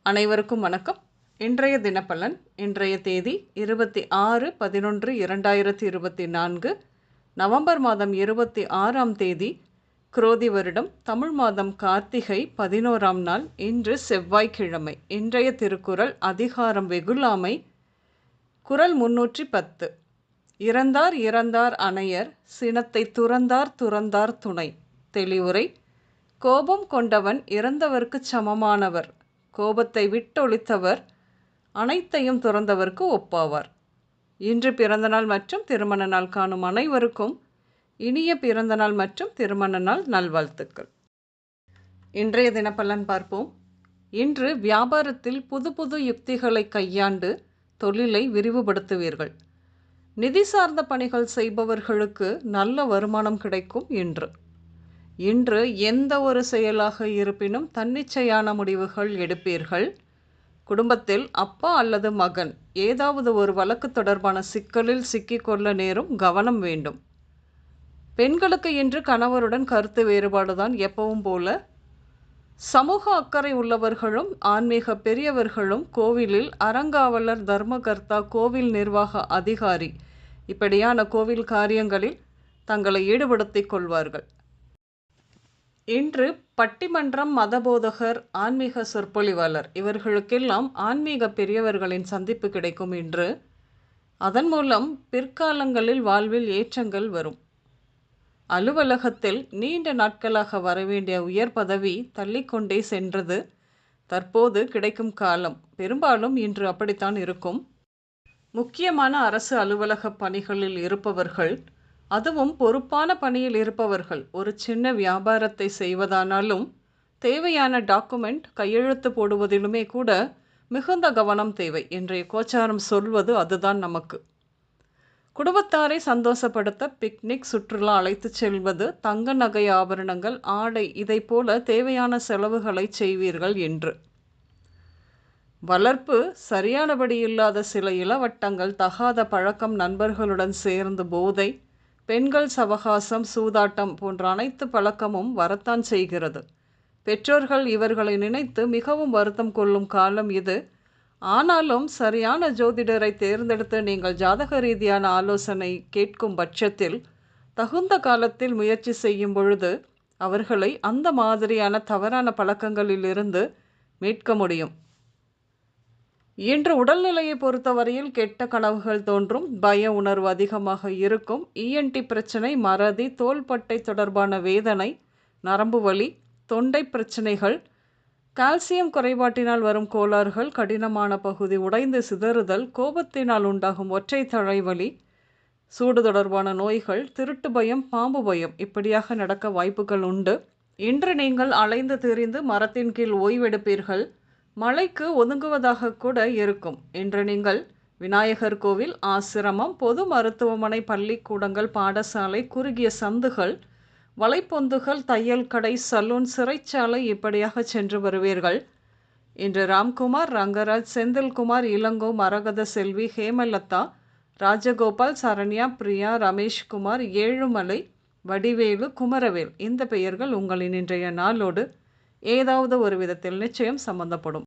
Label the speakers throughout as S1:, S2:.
S1: அனைவருக்கும் வணக்கம். இன்றைய தினப்பலன். இன்றைய தேதி 26/11/2024 நவம்பர் மாதம் 26ஆம் தேதி குரோதி வருடம் தமிழ் மாதம் கார்த்திகை 11ஆம் நாள். இன்று செவ்வாய்க்கிழமை. இன்றைய திருக்குறள் அதிகாரம் வெகுளாமை. குறள் 310. இறந்தார் இறந்தார் அனையர் சினத்தை துறந்தார் துறந்தார் துணை. தெளிவுரை. கோபம் கொண்டவன் இறந்தவர்க்குச் சமமானவர். கோபத்தை விட்டொழித்தவர் அனைத்தையும் துறந்தவர்க்கு ஒப்பாவார். இன்று பிறந்தநாள் மற்றும் திருமண நாள் காணும் அனைவருக்கும் இனிய பிறந்தநாள் மற்றும் திருமண நாள் நல்வாழ்த்துக்கள். இன்றைய தினப்பலன் பார்ப்போம். இன்று வியாபாரத்தில் புது புது யுக்திகளை கையாண்டு தொழிலை விரிவுபடுத்துவீர்கள். நிதி சார்ந்த பணிகள் செய்பவர்களுக்கு நல்ல வருமானம் கிடைக்கும். இன்று எந்த ஒரு செயலாக இருப்பினும் தன்னிச்சையான முடிவுகள் எடுப்பீர்கள். குடும்பத்தில் அப்பா அல்லது மகன் ஏதாவது ஒரு வழக்கு தொடர்பான சிக்கலில் சிக்கிக்கொள்ள நேரும். கவனம் வேண்டும். பெண்களுக்கு இன்று கணவருடன் கருத்து வேறுபாடுதான் எப்பவும் போல. சமூக அக்கறை உள்ளவர்களும் ஆன்மீக பெரியவர்களும் கோவிலில் அறங்காவலர், தர்மகர்த்தா, கோவில் நிர்வாக அதிகாரி இப்படியான கோவில் காரியங்களில் தங்களை ஈடுபடுத்திக் கொள்வார்கள். இன்று பட்டிமன்றம், மதபோதகர், ஆன்மீக சொற்பொழிவாளர் இவர்களுக்கெல்லாம் ஆன்மீக பெரியவர்களின் சந்திப்பு கிடைக்கும். இன்று அதன் மூலம் பிற்காலங்களில் வாழ்வில் ஏற்றங்கள் வரும். அலுவலகத்தில் நீண்ட நாட்களாக வரவேண்டிய உயர் பதவி தள்ளிக்கொண்டே சென்றது தற்போது கிடைக்கும் காலம். பெரும்பாலும் இன்று அப்படித்தான் இருக்கும். முக்கியமான அரசு அலுவலக பணிகளில் இருப்பவர்கள், அதுவும் பொறுப்பான பணியில் இருப்பவர்கள், ஒரு சின்ன வியாபாரத்தை செய்வதானாலும் தேவையான டாக்குமெண்ட் கையெழுத்து போடுவதிலுமே கூட மிகுந்த கவனம் தேவை. இன்றைய கோச்சாரம் சொல்வது அதுதான் நமக்கு. குடும்பத்தாரை சந்தோஷப்படுத்த பிக்னிக், சுற்றுலா அழைத்து செல்வது, தங்க நகை ஆபரணங்கள், ஆடை இதை போல தேவையான செலவுகளை செய்வீர்கள். என்று வளர்ப்பு சரியானபடி இல்லாத சில இளவட்டங்கள், தகாத பழக்கம், நண்பர்களுடன் சேர்ந்து போதை, பெண்கள் சவகாசம், சூதாட்டம் போன்ற அனைத்து பழக்கமும் வரத்தான் செய்கிறது. பெற்றோர்கள் இவர்களை நினைத்து மிகவும் வருத்தம் கொள்ளும் காலம் இது. ஆனாலும் சரியான ஜோதிடரை தேர்ந்தெடுத்து நீங்கள் ஜாதக ரீதியான ஆலோசனை கேட்கும் பட்சத்தில் தகுந்த காலத்தில் முயற்சி செய்யும் பொழுது அவர்களை அந்த மாதிரியான தவறான பழக்கங்களிலிருந்து மீட்க முடியும். இன்று உடல்நிலையை பொறுத்தவரையில் கெட்ட கனவுகள் தோன்றும். பய உணர்வு அதிகமாக இருக்கும். இஎன்டி பிரச்சனை, மறதி, தோள்பட்டை தொடர்பான வேதனை, நரம்பு வலி, தொண்டை பிரச்சனைகள், கால்சியம் குறைபாட்டினால் வரும் கோளாறுகள், கடினமான பகுதி உடைந்து சிதறுதல், கோபத்தினால் உண்டாகும் ஒற்றை தலைவலி, சூடு தொடர்பான நோய்கள், திருட்டு பயம், பாம்பு பயம் இப்படியாக நடக்க வாய்ப்புகள் உண்டு. இன்று நீங்கள் அலைந்து திரிந்து மரத்தின் கீழ் ஓய்வெடுப்பீர்கள். மழைக்கு ஒதுங்குவதாக கூட இருக்கும். இன்று நீங்கள் விநாயகர் கோவில், ஆசிரமம், பொது மருத்துவமனை, பள்ளிக்கூடங்கள், பாடசாலை, குறுகிய சந்துகள், வலைப்பொந்துகள், தையல் கடை, சலூன், சிறைச்சாலை இப்படியாக சென்று வருவீர்கள். இன்று ராம்குமார், ரங்கராஜ், செந்தில்குமார், இளங்கோ, மரகத செல்வி, ஹேமலதா, ராஜகோபால், சரண்யா, பிரியா, ரமேஷ்குமார், ஏழுமலை, வடிவேலு, குமரவேல் இந்த பெயர்கள் உங்களின் இன்றைய நாளோடு ஏதாவது ஒரு விதத்தில் நிச்சயம் சம்பந்தப்படும்.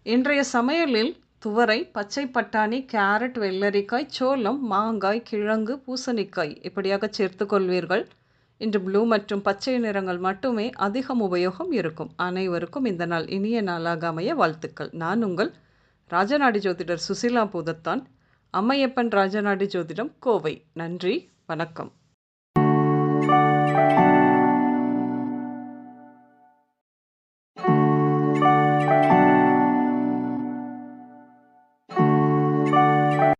S1: இன்றைய சமையலில் துவரை, பச்சை பட்டாணி, கேரட், வெள்ளரிக்காய், சோளம், மாங்காய், கிழங்கு, பூசணிக்காய் இப்படியாக சேர்த்து கொள்வீர்கள். இன்று ப்ளூ மற்றும் பச்சை நிறங்கள் மட்டுமே அதிகம் உபயோகம் இருக்கும். அனைவருக்கும் இந்த நாள் இனிய நாளாக அமைய வாழ்த்துக்கள். நான் உங்கள் ராஜநாடி ஜோதிடர் சுசிலா பூதத்தான். அம்மையப்பன் ராஜநாடி ஜோதிடம், கோவை. நன்றி, வணக்கம்.